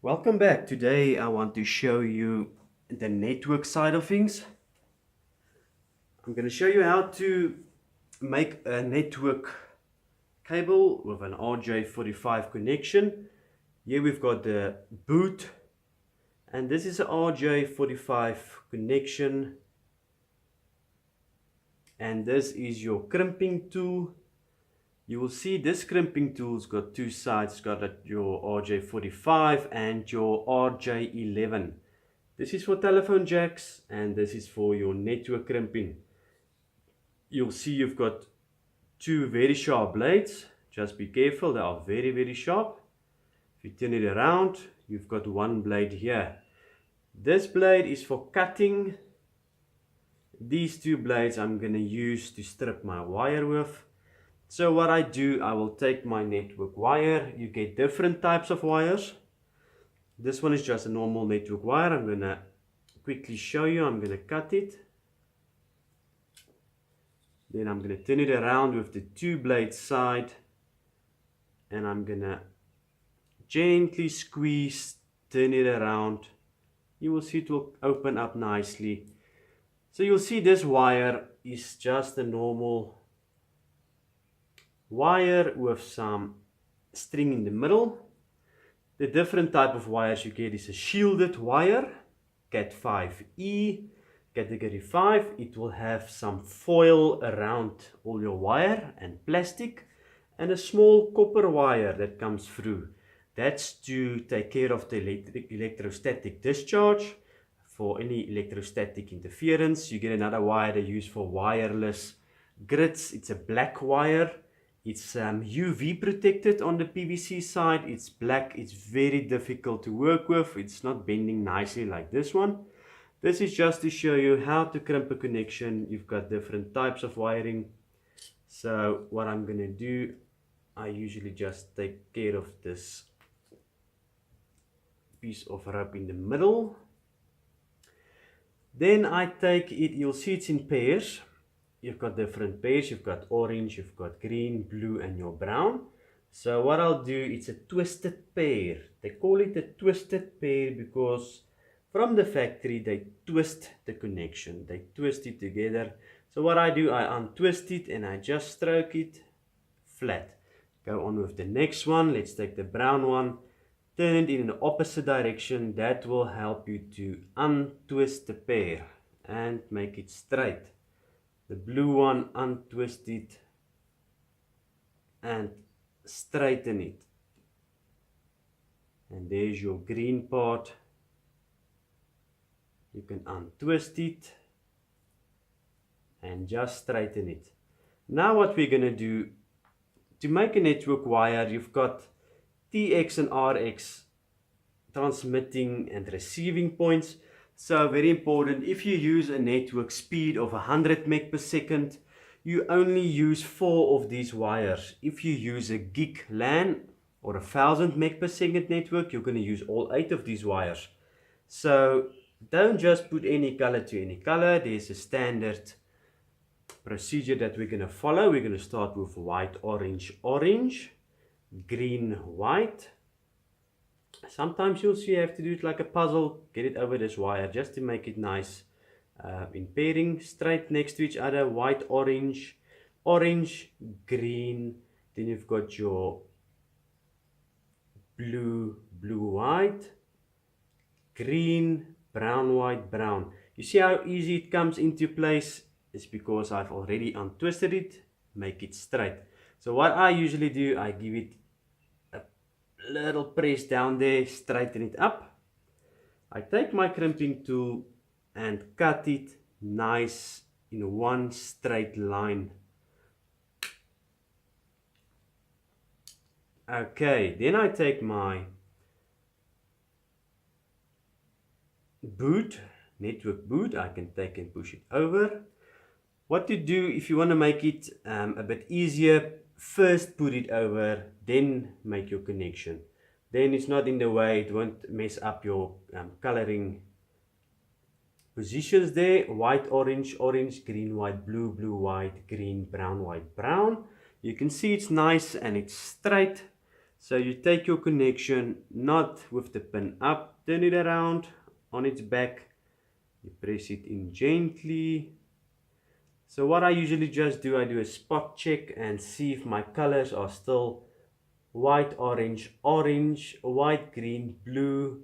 Welcome back. Today I want to show you the network side of things. I'm going to show you how to make a network cable with an RJ45 connection. Here we've got the boot, and this is a RJ45 connection, and this is your crimping tool. You will see this crimping tool's got two sides. It's got your RJ45 and your RJ11. This is for telephone jacks and this is for your network crimping. You'll see you've got two very sharp blades. Just be careful, they are very sharp. If you turn it around, you've got one blade here. This blade is for cutting. These two blades I'm going to use to strip my wire with. So what I do, I will take my network wire. You get different types of wires. This one is just a normal network wire. I'm going to quickly show you. I'm going to cut it. Then I'm going to turn it around with the two blade side. And I'm going to gently squeeze, turn it around. You will see it will open up nicely. So you'll see this wire is just a normal wire with some string in the middle. The different type of wires you get is a shielded wire, Cat 5e, category 5. It will have some foil around all your wire and plastic, and a small copper wire that comes through. That's to take care of the electrostatic discharge. For any electrostatic interference, you get another wire they use for wireless grids. It's a black wire. It's UV protected on the PVC side. It's black. It's very difficult to work with. It's not bending nicely like this one. This is just to show you how to crimp a connection. You've got different types of wiring. So what I'm going to do, I usually just take care of this piece of rope in the middle. Then I take it, you'll see it's in pairs. You've got different pairs. You've got orange, you've got green, blue, and your brown. So what I'll do, it's a twisted pair. They call it a twisted pair because from the factory they twist the connection. They twist it together. So what I do, I untwist it and I just stroke it flat. Go on with the next one. Let's take the brown one. Turn it in the opposite direction. That will help you to untwist the pair and make it straight. The blue one, untwist it and straighten it. And there's your green part. You can untwist it and just straighten it. Now what we're going to do, to make a network wire, you've got TX and RX transmitting and receiving points. So very important, if you use a network speed of 100 meg per second, you only use 4 of these wires. If you use a gig LAN or 1000 meg per second network, you're going to use all 8 of these wires. So don't just put any color to any color. There's a standard procedure that we're going to follow. We're going to start with white, orange, orange, green, white. Sometimes you'll see you have to do it like a puzzle, get it over this wire just to make it nice in pairing, straight next to each other. White, orange, orange, green. Then you've got your blue, blue, white, green, brown, white, brown. You see how easy it comes into place? It's because I've already untwisted it, make it straight. So what I usually do, I give it a little press down there, straighten it up. I take my crimping tool and cut it nice in one straight line. Okay, then I take my boot, network boot, I can take and push it over. What to do if you want to make it a bit easier, first put it over, then make your connection. Then it's not in the way, it won't mess up your coloring positions there. White, orange, orange, green, white, blue, blue, white, green, brown, white, brown. You can see it's nice and it's straight. So you take your connection, not with the pin up, turn it around on its back, you press it in gently. So what I usually just do, I do a spot check and see if my colors are still white, orange, orange, white, green, blue,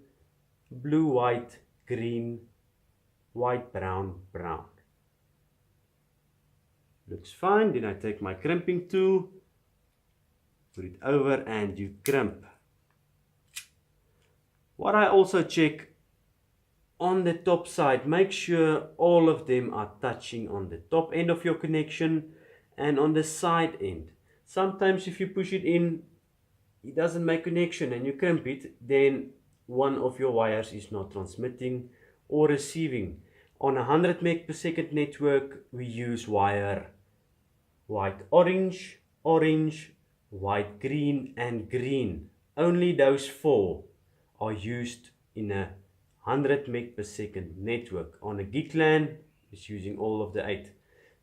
blue, white, green, white, brown, brown. Looks fine. Then I take my crimping tool, put it over and you crimp. What I also check on the top side, make sure all of them are touching on the top end of your connection and on the side end. Sometimes if you push it in, it doesn't make connection and you crimp it, then one of your wires is not transmitting or receiving. On a 100 meg per second network, we use wire white orange, orange, white green and green. Only those 4 are used in a 100 meg per second network. On a gig LAN, it's using all of the 8.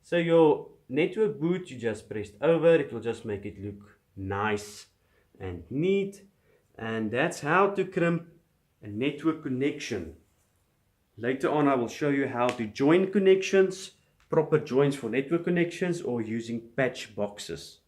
So your network boot, you just pressed over, it will just make it look nice and neat. And that's how to crimp a network connection. Later on I will show you how to join connections, proper joins for network connections, or using patch boxes.